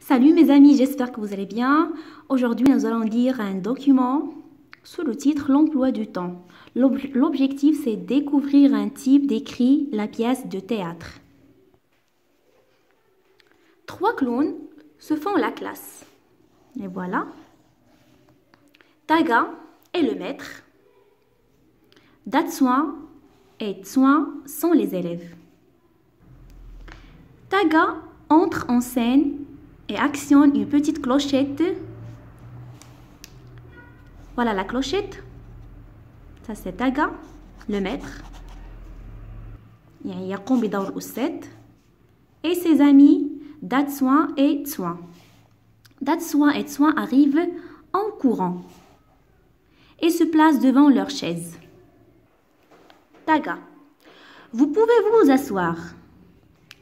Salut mes amis, j'espère que vous allez bien. Aujourd'hui, nous allons lire un document sous le titre L'emploi du temps. L'objectif, c'est découvrir un type d'écrit, la pièce de théâtre. 3 clowns se font la classe. Et voilà. Taga est le maître. Datsuan et Tsuan sont les élèves. Taga entre en scène et actionne une petite clochette. Voilà la clochette. Ça c'est Taga, le maître. يقوم بدور الأستاذ. Et ses amis Datsuan et Tsuan. Datsuan et Tsuan arrivent en courant et se placent devant leur chaise. Taga, vous pouvez vous asseoir.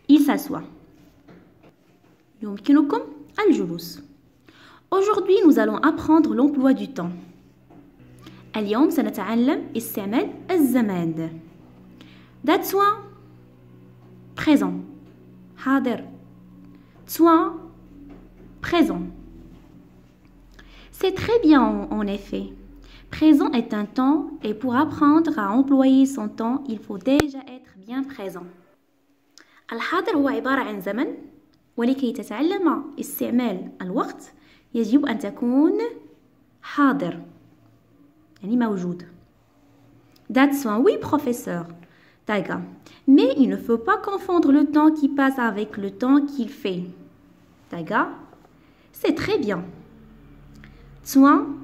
Il s'assoit. يمكنكم الجلوس. Aujourd'hui, nous allons apprendre l'emploi du temps. اليوم سنتعلم استعمال الزمان. Datsuan, présent. حاضر. Tsuan, présent. C'est très bien en effet. Présent est un temps et pour apprendre à employer son temps, il faut déjà être bien présent. الحاضر هو عبارة عن زمن ولكي تتعلم استعمال الوقت يجب أن تكون حاضر يعني موجود. Datsuan, oui professeur. Taga, mais il ne faut pas confondre le temps qui passe avec le temps qu'il fait. Taga, c'est très bien. Tsuan,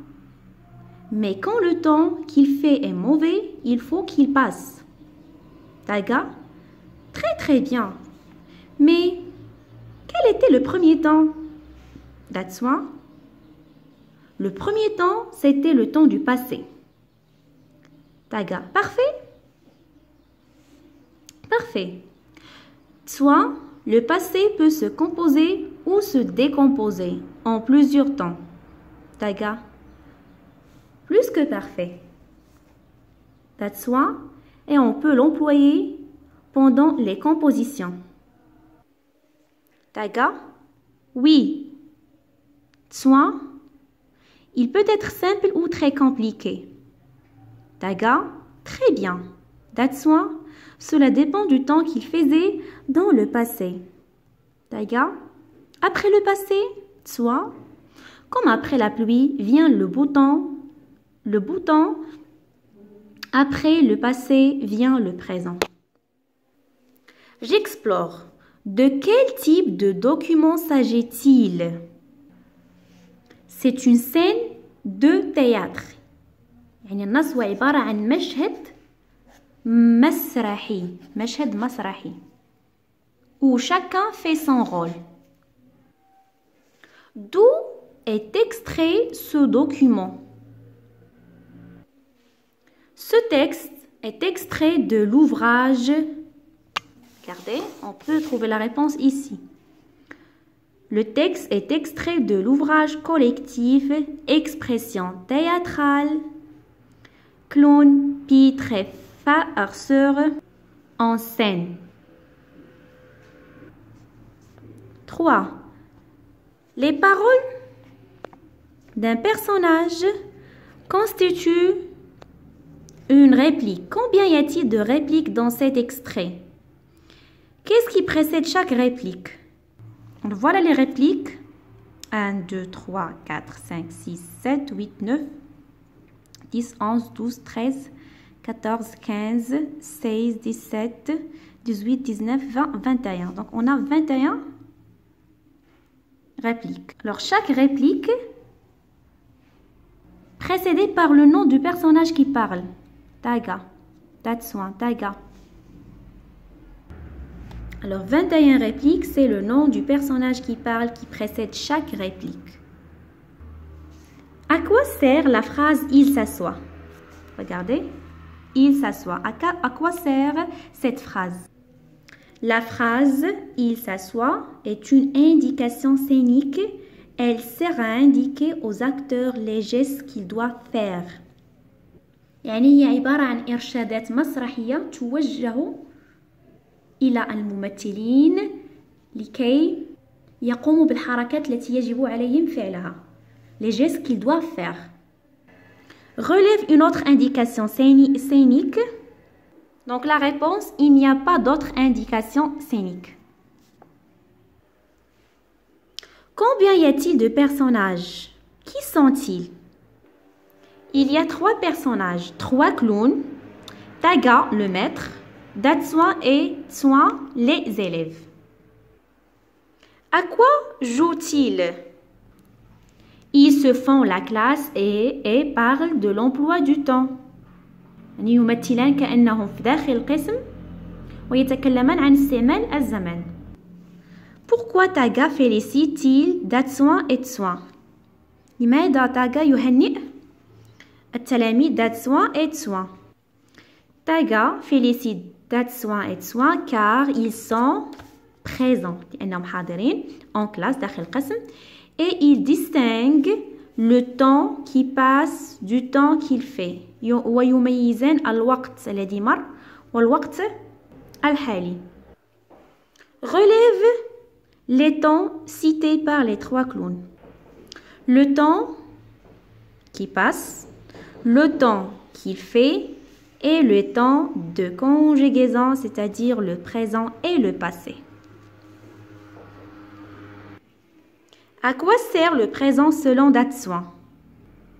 mais quand le temps qu'il fait est mauvais, il faut qu'il passe. Taga, très bien. Mais quel était le premier temps? Datsuan, le premier temps, c'était le temps du passé. Taga, parfait? Parfait. Tsuan, le passé peut se composer ou se décomposer en plusieurs temps. Taga, plus que parfait. Datsuan, et on peut l'employer pendant les compositions. Taga, oui. Tsuan, il peut être simple ou très compliqué. Taga, très bien. Datsuan, cela dépend du temps qu'il faisait dans le passé. Taga, après le passé, Tsuan, comme après la pluie vient le beau temps. Le beau temps, après le passé vient le présent. J'explore. De quel type de document s'agit-il? C'est une scène de théâtre. يعني النص هو عبارة عن مشهد مسرحي où chacun fait son rôle. D'où est extrait ce document? Ce texte est extrait de l'ouvrage. Regardez, on peut trouver la réponse ici. Le texte est extrait de l'ouvrage collectif Expression théâtrale, Clown, Pitre et farceur en scène. 3. Les paroles d'un personnage constituent une réplique. Combien y a-t-il de répliques dans cet extrait? Qu'est-ce qui précède chaque réplique? Voilà les répliques. 1, 2, 3, 4, 5, 6, 7, 8, 9, 10, 11, 12, 13, 14, 15, 16, 17, 18, 19, 20, 21. Donc, on a 21 répliques. Alors, chaque réplique précédée par le nom du personnage qui parle. Taga, Datsuan, Taga. Alors, 21 répliques, c'est le nom du personnage qui parle qui précède chaque réplique. À quoi sert la phrase « il s'assoit » Regardez. « Il s'assoit ». À quoi sert cette phrase? La phrase « il s'assoit » est une indication scénique. Elle sert à indiquer aux acteurs les gestes qu'ils doivent faire. يعني هي عبارة عن إرشادات مسرحية توجه إلى الممثلين لكي يقوموا بالحركات التي يجب عليهم فعلها. Les gestes qu'ils doivent faire. Relève une autre indication scénique. Donc la réponse, il n'y a pas d'autre indication scénique. Combien y a-t-il de personnages? Qui sont-ils? Il y a 3 personnages, 3 clowns, Taga, le maître, Datsuan et Tsuan, les élèves. À quoi jouent-ils? Ils se font la classe et parlent de l'emploi du temps. يعني يمثلان كأنهم في داخل القسم ويتكلمان عن استعمال الزمن. Pourquoi Taga félicite-t-il Datsuan et Tsuan? لماذا تاغا يهنئ التلاميذ Datsuan et Tsuan? Taga félicite Datsuan et Tsuan car ils sont présents لأنهم حاضرين en classe داخل القسم et ils distinguent le temps qui passe du temps qu'il fait ويميزان الوقت الذي مر والوقت الحالي. Relève les temps cités par les 3 clowns. Le temps qui passe, le temps qu'il fait et le temps de conjugaison, c'est-à-dire le présent et le passé. À quoi sert le présent selon Datsuan?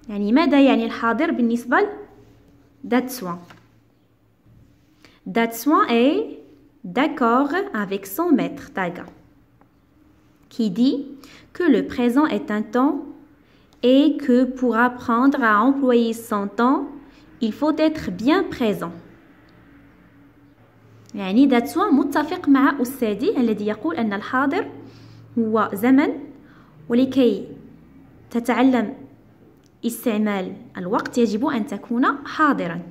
يعني ماذا يعني الحاضر بالنسبة Datsuan? Datsuan est d'accord avec son maître Taga, qui dit que le présent est un temps et que pour apprendre à employer son temps, il faut être bien présent. يعني داتسوان متفق مع أستاذي الذي يقول أن الحاضر هو زمن ولكي تتعلم استعمال الوقت يجب أن تكون حاضرا.